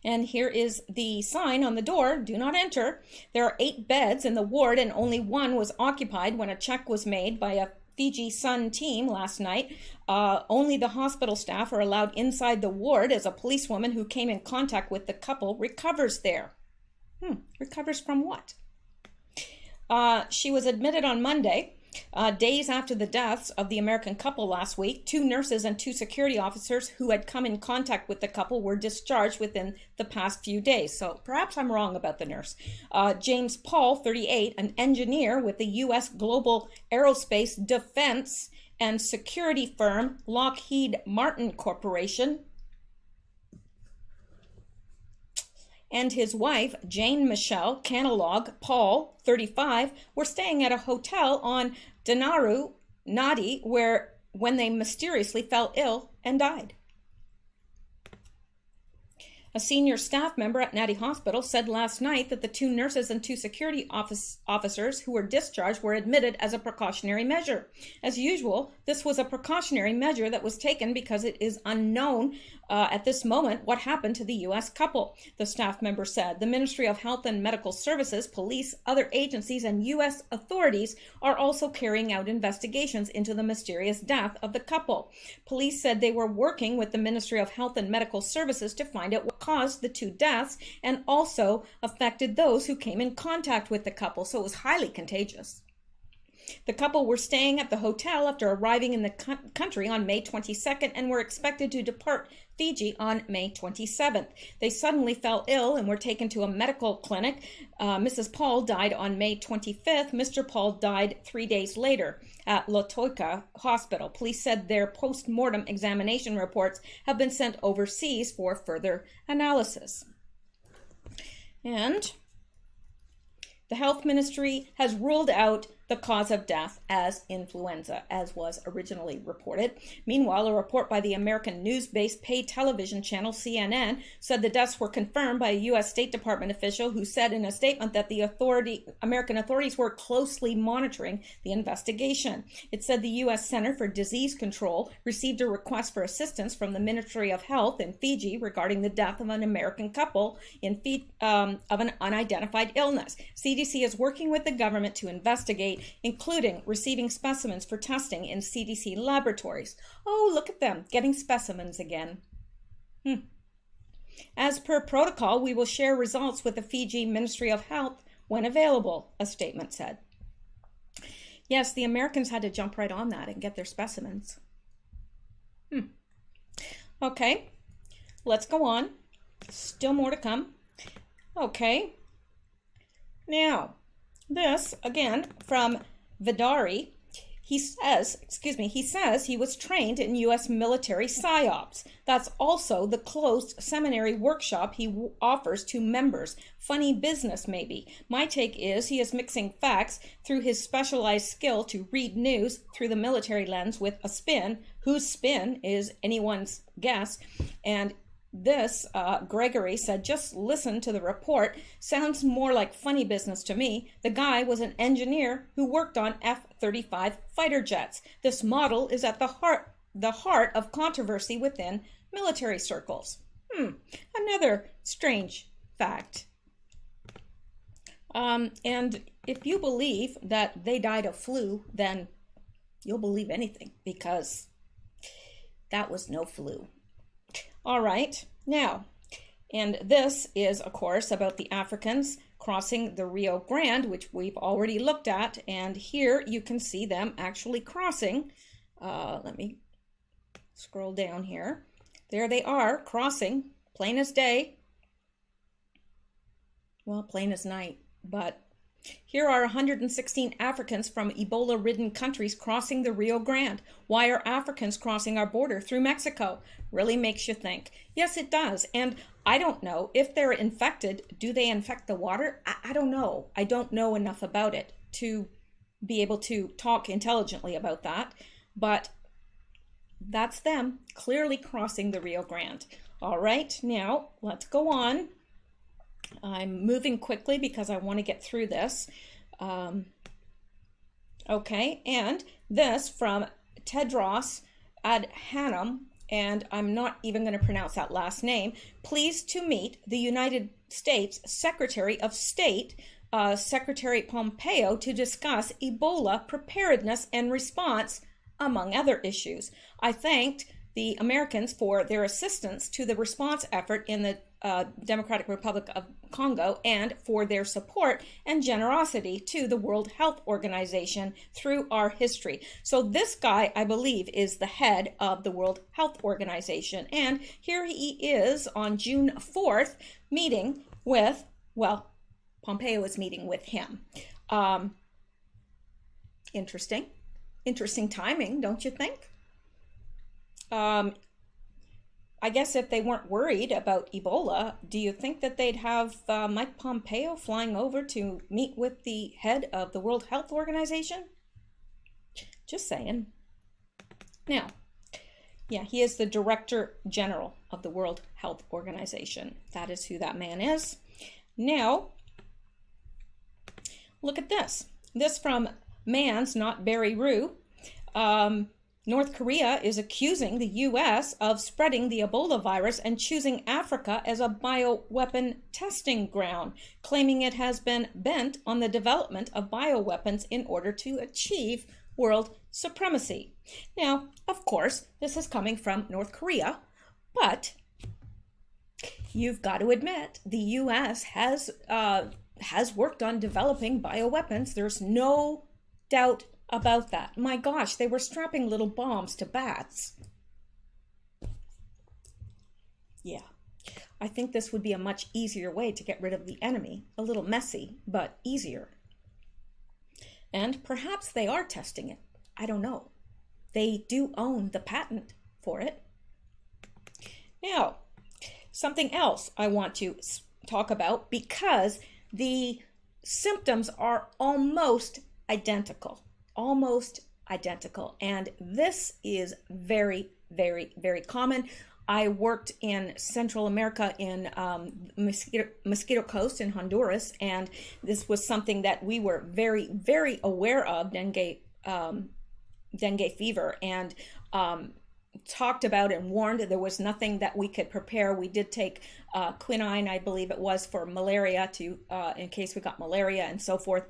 [SPEAKER 1] And here is the sign on the door, "Do not enter." There are 8 beds in the ward and only 1 was occupied when a check was made by a Fiji Sun team last night. Only the hospital staff are allowed inside the ward as a policewoman who came in contact with the couple recovers there. Recovers from what? She was admitted on Monday. Days after the deaths of the American couple last week, 2 nurses and 2 security officers who had come in contact with the couple were discharged within the past few days. So perhaps I'm wrong about the nurse. James Paul, 38, an engineer with the U.S. global aerospace defense and security firm Lockheed Martin Corporation, and his wife, Jane Mishel Canalog Paul, 35, were staying at a hotel on Danaru, Nadi, when they mysteriously fell ill and died. A senior staff member at Nadi Hospital said last night that the 2 nurses and 2 security officers who were discharged were admitted as a precautionary measure. As usual, this was a precautionary measure that was taken because it is unknown at this moment what happened to the U.S. couple, the staff member said. The Ministry of Health and Medical Services, police, other agencies, and U.S. authorities are also carrying out investigations into the mysterious death of the couple. Police said they were working with the Ministry of Health and Medical Services to find out what caused the 2 deaths and also affected those who came in contact with the couple, so it was highly contagious. The couple were staying at the hotel after arriving in the country on May 22nd and were expected to depart Fiji on May 27th. They suddenly fell ill and were taken to a medical clinic. Mrs. Paul died on May 25th. Mr. Paul died 3 days later at Lotoika Hospital. Police said their post-mortem examination reports have been sent overseas for further analysis. And the health ministry has ruled out the cause of death as influenza, as was originally reported. Meanwhile, a report by the American news-based paid television channel CNN said the deaths were confirmed by a U.S. State Department official who said in a statement that the American authorities were closely monitoring the investigation. It said the U.S. Center for Disease Control received a request for assistance from the Ministry of Health in Fiji regarding the death of an American couple of an unidentified illness. CDC is working with the government to investigate, including receiving specimens for testing in CDC laboratories. Oh, look at them, getting specimens again. As per protocol, we will share results with the Fiji Ministry of Health when available, a statement said. Yes, the Americans had to jump right on that and get their specimens. Okay, let's go on. Still more to come. Okay. Now, this, again, from Vidari, he says he was trained in U.S. military PSYOPs. That's also the closed seminary workshop he offers to members. Funny business, maybe. My take is he is mixing facts through his specialized skill to read news through the military lens with a spin, whose spin is anyone's guess, and this, Gregory said, just listen to the report. Sounds more like funny business to me. The guy was an engineer who worked on F-35 fighter jets. This model is at the heart of controversy within military circles. Another strange fact. And if you believe that they died of flu, then you'll believe anything, because that was no flu. All right, now, and this is, of course, about the Africans crossing the Rio Grande, which we've already looked at, and here you can see them actually crossing. Let me scroll down here. There they are, crossing, plain as day. Well, plain as night, but here are 116 Africans from Ebola-ridden countries crossing the Rio Grande. Why are Africans crossing our border through Mexico? Really makes you think. Yes, it does. And I don't know if they're infected. Do they infect the water? I don't know. I don't know enough about it to be able to talk intelligently about that. But that's them clearly crossing the Rio Grande. All right, now let's go on. I'm moving quickly because I want to get through this. Okay, and this from Tedros Adhanom, and I'm not even going to pronounce that last name, pleased to meet the United States Secretary of State, Secretary Pompeo, to discuss Ebola preparedness and response, among other issues. I thanked the Americans for their assistance to the response effort in the Democratic Republic of Congo and for their support and generosity to the World Health Organization through our history. So this guy, I believe, is the head of the World Health Organization. And here he is on June 4th meeting with, well, Pompeo is meeting with him. Interesting timing, don't you think? I guess if they weren't worried about Ebola, do you think that they'd have Mike Pompeo flying over to meet with the head of the World Health Organization? Just saying. Now, yeah, he is the Director General of the World Health Organization. That is who that man is. Now, look at this. This from Mans, not Barry Rue. North Korea is accusing the U.S. of spreading the Ebola virus and choosing Africa as a bioweapon testing ground, claiming it has been bent on the development of bioweapons in order to achieve world supremacy. Now, of course, this is coming from North Korea, but you've got to admit the U.S. has worked on developing bioweapons. There's no doubt about that. My gosh, they were strapping little bombs to bats. Yeah, I think this would be a much easier way to get rid of the enemy. A little messy, but easier. And perhaps they are testing it. I don't know. They do own the patent for it. Now, something else I want to talk about, because the symptoms are almost identical. And this is very, very, very common. I worked in Central America in Mosquito Coast in Honduras, and this was something that we were very, very aware of, dengue fever, and talked about and warned. There was nothing that we could prepare. We did take quinine, I believe it was, for malaria, to in case we got malaria and so forth,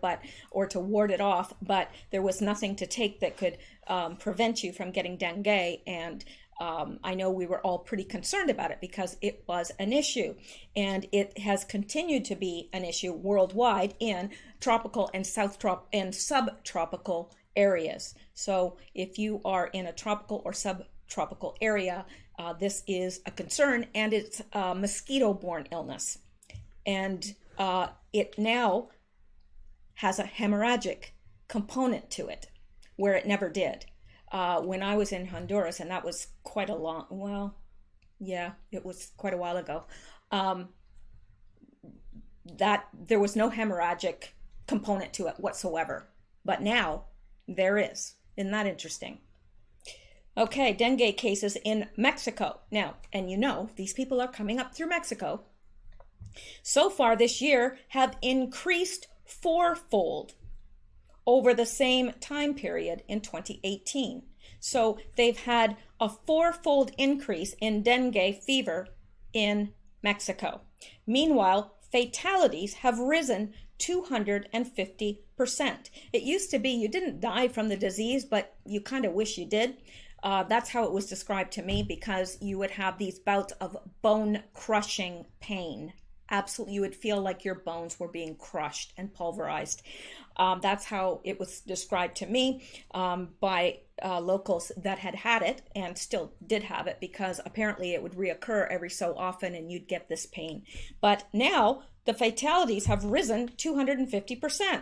[SPEAKER 1] or to ward it off, but there was nothing to take that could prevent you from getting dengue. And I know we were all pretty concerned about it because it was an issue, and it has continued to be an issue worldwide in tropical and subtropical areas. So if you are in a tropical or subtropical area, this is a concern, and it's a mosquito-borne illness. And it now has a hemorrhagic component to it, where it never did. When I was in Honduras, and that was quite a long, well, yeah, it was quite a while ago, that there was no hemorrhagic component to it whatsoever. But now there is. Isn't that interesting? Okay, dengue cases in Mexico. Now, and you know, these people are coming up through Mexico. So far this year have increased fourfold over the same time period in 2018. So they've had a fourfold increase in dengue fever in Mexico. Meanwhile, fatalities have risen 250%. It used to be you didn't die from the disease, but you kind of wish you did. That's how it was described to me, because you would have these bouts of bone-crushing pain. Absolutely, you would feel like your bones were being crushed and pulverized. That's how it was described to me by locals that had it and still did have it, because apparently it would reoccur every so often and you'd get this pain. But now the fatalities have risen 250%.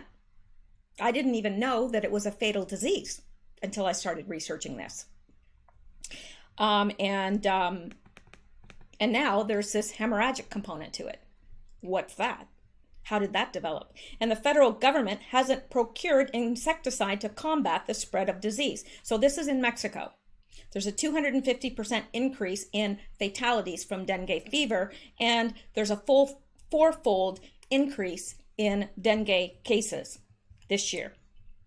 [SPEAKER 1] I didn't even know that it was a fatal disease until I started researching this. And now there's this hemorrhagic component to it. What's that? How did that develop? And the federal government hasn't procured insecticide to combat the spread of disease. So this is in Mexico. There's a 250% increase in fatalities from dengue fever, and there's a full fourfold increase in dengue cases this year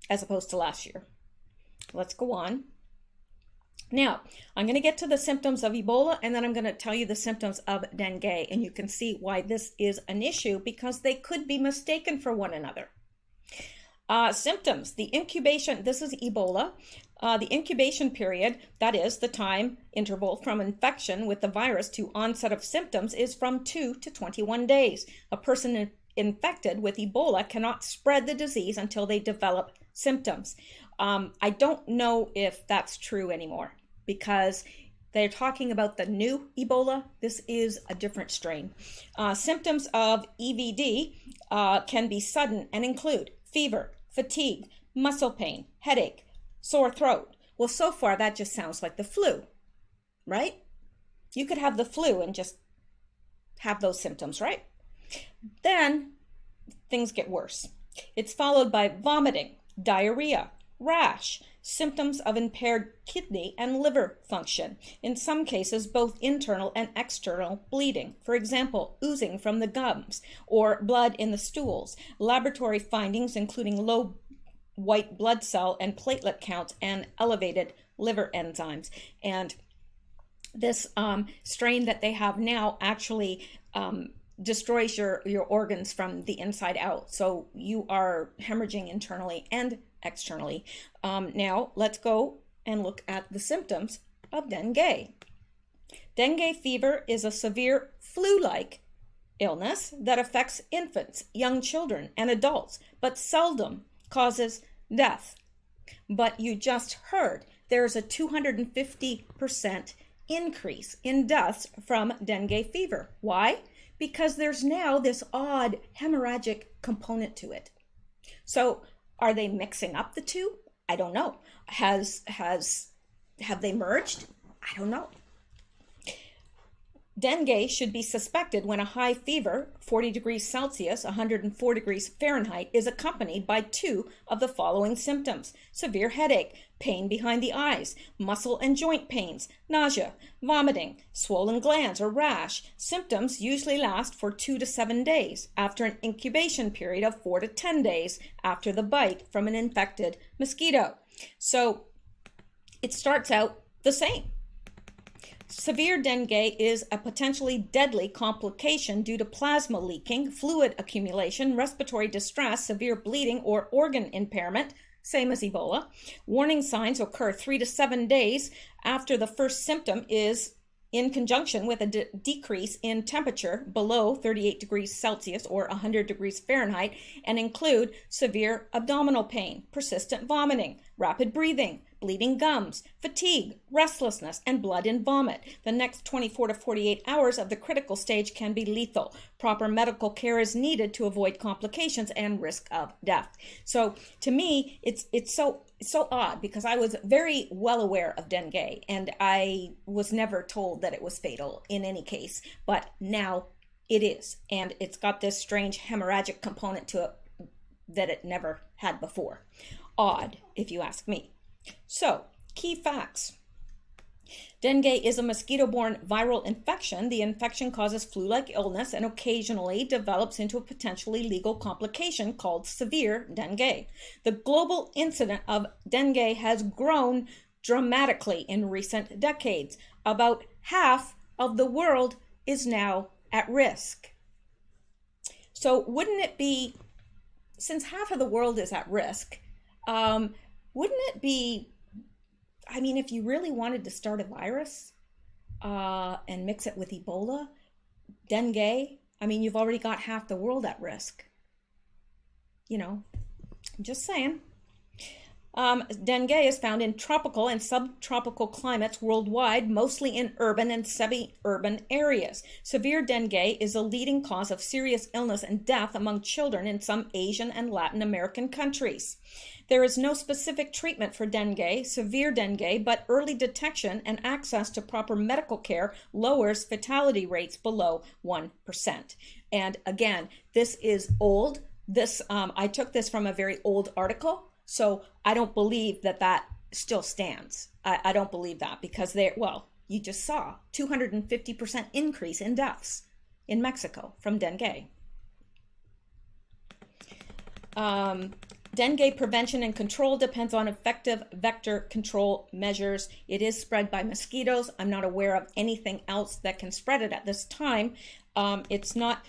[SPEAKER 1] as opposed to last year. Let's go on. Now, I'm going to get to the symptoms of Ebola, and then I'm going to tell you the symptoms of dengue, and you can see why this is an issue, because they could be mistaken for one another. Symptoms, the incubation, this is Ebola. The incubation period, that is the time interval from infection with the virus to onset of symptoms, is from 2 to 21 days. A person infected with Ebola cannot spread the disease until they develop symptoms. I don't know if that's true anymore, because they're talking about the new Ebola. This is a different strain. Symptoms of EVD can be sudden and include fever, fatigue, muscle pain, headache, sore throat. Well, so far that just sounds like the flu, right? You could have the flu and just have those symptoms, right? Then things get worse. It's followed by vomiting, diarrhea, rash, symptoms of impaired kidney and liver function. In some cases, both internal and external bleeding. For example, oozing from the gums or blood in the stools. Laboratory findings including low white blood cell and platelet counts and elevated liver enzymes. And this strain that they have now actually destroys your organs from the inside out. So you are hemorrhaging internally and externally. Now let's go and look at the symptoms of dengue. Dengue fever is a severe flu-like illness that affects infants, young children, and adults, but seldom causes death. But you just heard there's a 250% increase in deaths from dengue fever. Why? Because there's now this odd hemorrhagic component to it. So are they mixing up the two? I don't know. Have they merged? I don't know. Dengue should be suspected when a high fever, 40 degrees Celsius, 104 degrees Fahrenheit, is accompanied by two of the following symptoms: severe headache, pain behind the eyes, muscle and joint pains, nausea, vomiting, swollen glands, or rash. Symptoms usually last for 2 to 7 days after an incubation period of 4 to 10 days after the bite from an infected mosquito. So it starts out the same. Severe dengue is a potentially deadly complication due to plasma leaking, fluid accumulation, respiratory distress, severe bleeding, or organ impairment, same as Ebola. Warning signs occur 3 to 7 days after the first symptom is in conjunction with a decrease in temperature below 38 degrees Celsius or 100 degrees Fahrenheit, and include severe abdominal pain, persistent vomiting, rapid breathing, bleeding gums, fatigue, restlessness, and blood in vomit. The next 24 to 48 hours of the critical stage can be lethal. Proper medical care is needed to avoid complications and risk of death. So to me, it's so odd, because I was very well aware of dengue and I was never told that it was fatal in any case, but now it is, and it's got this strange hemorrhagic component to it that it never had before. Odd, if you ask me. So, key facts. Dengue is a mosquito-borne viral infection. The infection causes flu-like illness and occasionally develops into a potentially lethal complication called severe dengue. The global incidence of dengue has grown dramatically in recent decades. About half of the world is now at risk. So wouldn't it be since half of the world is at risk, wouldn't it be, I mean, if you really wanted to start a virus and mix it with Ebola, dengue, I mean, you've already got half the world at risk. You know, I'm just saying. Dengue is found in tropical and subtropical climates worldwide, mostly in urban and semi-urban areas. Severe dengue is a leading cause of serious illness and death among children in some Asian and Latin American countries. There is no specific treatment for dengue, severe dengue, but early detection and access to proper medical care lowers fatality rates below 1%. And again, this is old. I took this from a very old article. So I don't believe that still stands. I don't believe that because you just saw 250% increase in deaths in Mexico from dengue. Dengue prevention and control depends on effective vector control measures. It is spread by mosquitoes. I'm not aware of anything else that can spread it at this time. It's not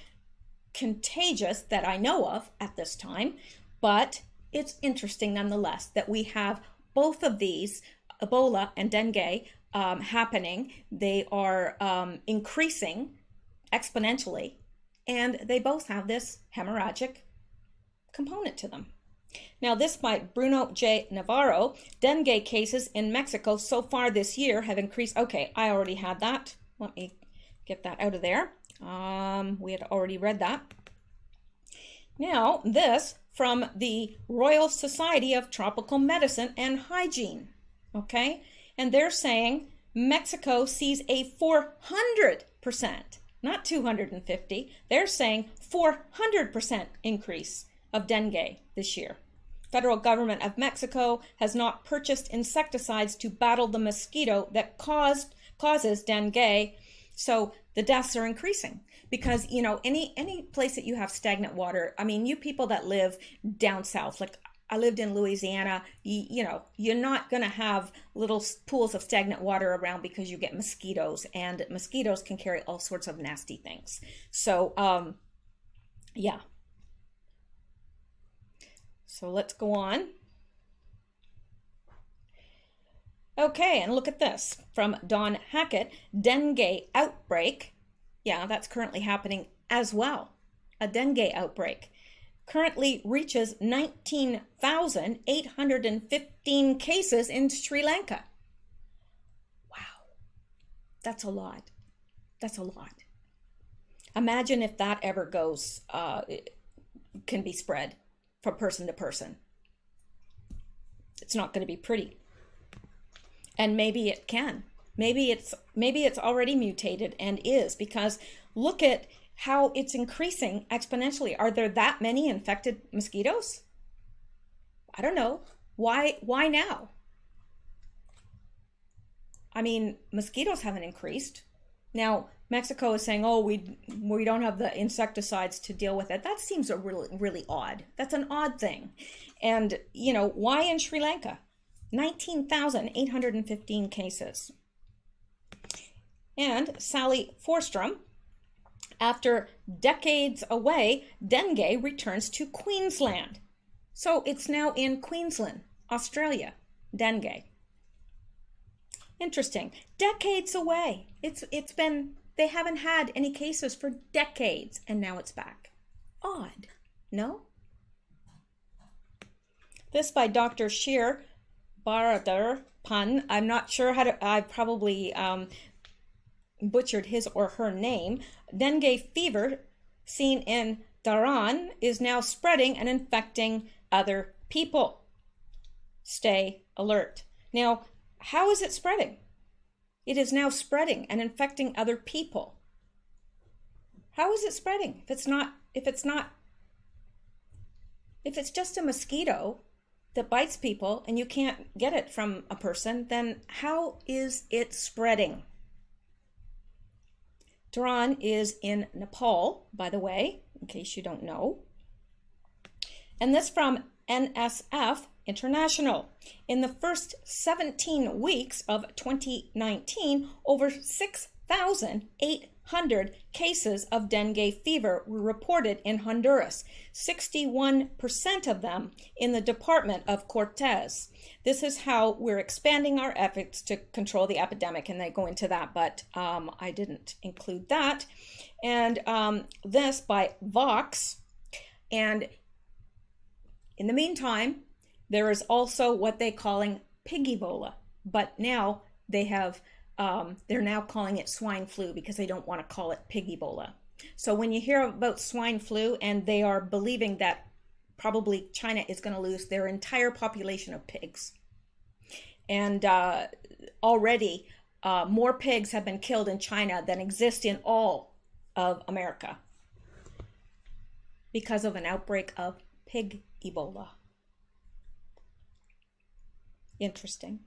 [SPEAKER 1] contagious that I know of at this time, but it's interesting nonetheless that we have both of these, Ebola and dengue, happening. They are increasing exponentially, and they both have this hemorrhagic component to them. Now, this by Bruno J. Navarro, dengue cases in Mexico so far this year have increased. Okay, I already had that. Let me get that out of there. We had already read that. Now, this from the Royal Society of Tropical Medicine and Hygiene, okay? And they're saying Mexico sees a 400%, not 250, they're saying 400% increase of dengue this year. Federal government of Mexico has not purchased insecticides to battle the mosquito that causes dengue, so the deaths are increasing. Because, you know, any place that you have stagnant water, I mean, you people that live down south, like I lived in Louisiana, you know, you're not going to have little pools of stagnant water around because you get mosquitoes, and mosquitoes can carry all sorts of nasty things. So, yeah. So let's go on. Okay, and look at this from Don Hackett, dengue outbreak. Yeah, that's currently happening as well. A dengue outbreak currently reaches 19,815 cases in Sri Lanka. Wow, that's a lot. That's a lot. Imagine if that ever goes, can be spread from person to person. It's not going to be pretty. And maybe it can. Maybe it's already mutated and is, because look at how it's increasing exponentially. Are there that many infected mosquitoes? I don't know. Why now? I mean, mosquitoes haven't increased. Now, Mexico is saying, oh, we don't have the insecticides to deal with it. That seems really odd. That's an odd thing. And, you know, why in Sri Lanka? 19,815 cases. And Sally Forstrom, after decades away, dengue returns to Queensland. So it's now in Queensland, Australia, dengue. Interesting. Decades away. It's been, they haven't had any cases for decades, and now it's back. Odd, no? This by Dr. Sheer Baradar Pun. I'm not sure how to, I probably butchered his or her name. Dengue fever seen in Dharan is now spreading and infecting other people. Stay alert. Now, how is it spreading? It is now spreading and infecting other people. How is it spreading? If it's just a mosquito that bites people and you can't get it from a person, then how is it spreading? Dharan is in Nepal, by the way, in case you don't know. And this from NSF International. In the first 17 weeks of 2019, over 6,000 1,800 cases of dengue fever were reported in Honduras, 61% of them in the department of Cortés. This is how we're expanding our efforts to control the epidemic, and they go into that, but I didn't include that. And this by Vox. And in the meantime, there is also what they're calling pig Ebola, but now they have they're now calling it swine flu because they don't want to call it pig Ebola. So when you hear about swine flu, and they are believing that probably China is going to lose their entire population of pigs, and already more pigs have been killed in China than exist in all of America because of an outbreak of pig Ebola. Interesting.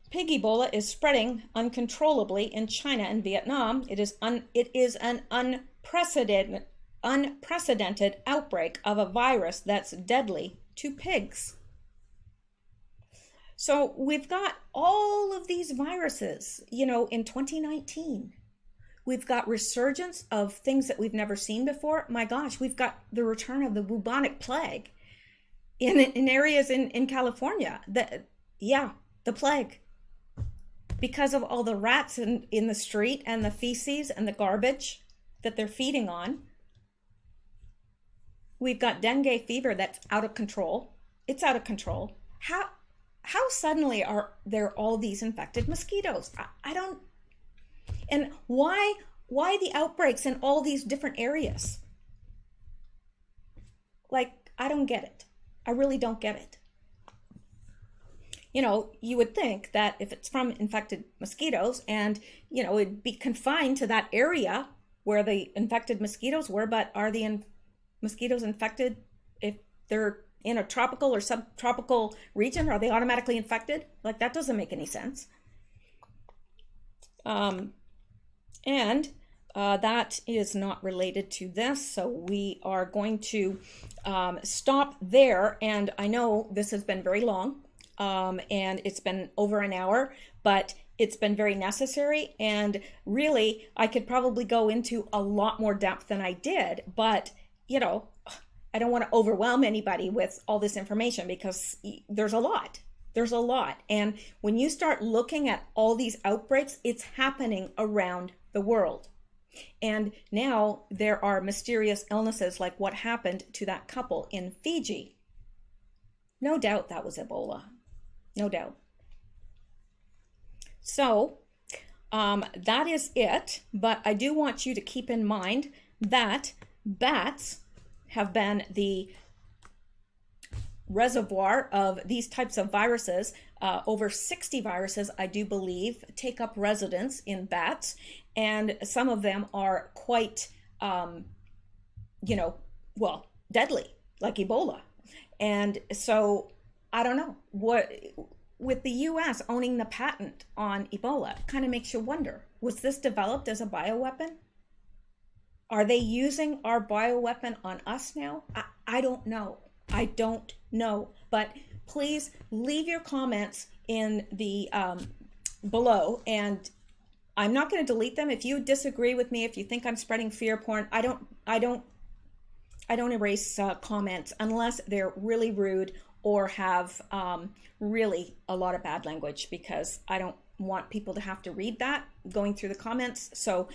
[SPEAKER 1] Pig Ebola is spreading uncontrollably in China and Vietnam. It is an unprecedented outbreak of a virus that's deadly to pigs. So we've got all of these viruses, in 2019. We've got resurgence of things that we've never seen before. My gosh, we've got the return of the bubonic plague in areas in California. The plague. Because of all the rats in the street and the feces and the garbage that they're feeding on. We've got dengue fever that's out of control. It's out of control. How suddenly are there all these infected mosquitoes? I don't. And why the outbreaks in all these different areas? I don't get it. I really don't get it. You would think that if it's from infected mosquitoes and, it'd be confined to that area where the infected mosquitoes were, but are the mosquitoes infected if they're in a tropical or subtropical region? Are they automatically infected? That doesn't make any sense. That is not related to this, so we are going to stop there. And I know this has been very long. And it's been over an hour, but it's been very necessary. And really, I could probably go into a lot more depth than I did, but, I don't want to overwhelm anybody with all this information because there's a lot. There's a lot. And when you start looking at all these outbreaks, it's happening around the world. And now there are mysterious illnesses like what happened to that couple in Fiji. No doubt that was Ebola. No doubt. So that is it. But I do want you to keep in mind that bats have been the reservoir of these types of viruses. Over 60 viruses, I do believe, take up residence in bats. And some of them are quite, deadly, like Ebola. And so I don't know, with the US owning the patent on Ebola, it kind of makes you wonder, was this developed as a bioweapon? Are they using our bioweapon on us now? I don't know. I don't know. But please leave your comments in the below, and I'm not going to delete them. If you disagree with me, if you think I'm spreading fear porn, I don't erase comments unless they're really rude or have really a lot of bad language, because I don't want people to have to read that going through the comments. So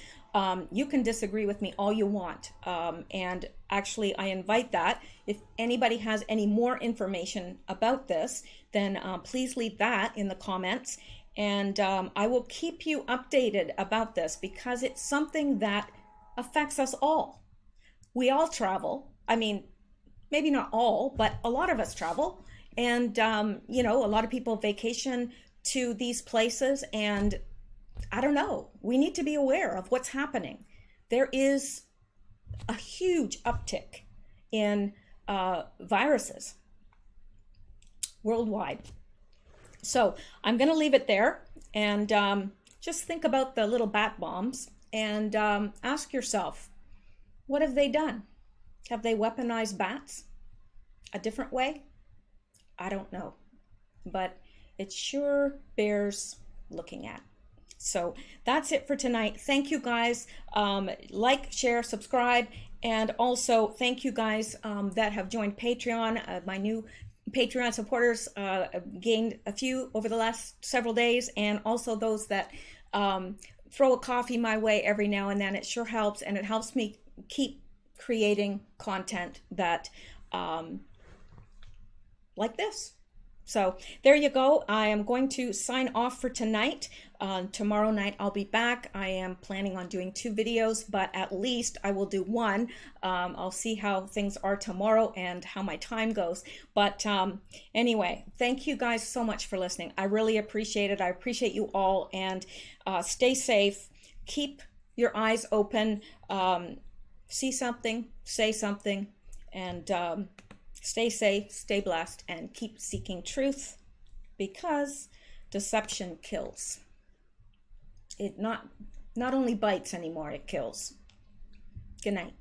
[SPEAKER 1] you can disagree with me all you want. And actually, I invite that. If anybody has any more information about this, then please leave that in the comments. And I will keep you updated about this because it's something that affects us all. We all travel. I mean, maybe not all, but a lot of us travel. And, a lot of people vacation to these places. And I don't know, we need to be aware of what's happening. There is a huge uptick in viruses worldwide. So I'm going to leave it there, and just think about the little bat bombs and ask yourself, what have they done? Have they weaponized bats a different way? I don't know, but it sure bears looking at. So that's it for tonight. Thank you guys. Like, share, subscribe, and also thank you guys that have joined Patreon. My new Patreon supporters gained a few over the last several days, and also those that throw a coffee my way every now and then. It sure helps, and it helps me keep creating content that like this. So there you go. I am going to sign off for tonight. Tomorrow night I'll be back. I am planning on doing 2 videos, but at least I will do 1. I'll see how things are tomorrow and how my time goes. But anyway, thank you guys so much for listening. I really appreciate it. I appreciate you all, and stay safe. Keep your eyes open. See something, say something, and stay safe, stay blessed, and keep seeking truth, because deception kills. It not only bites anymore, it kills. Good night.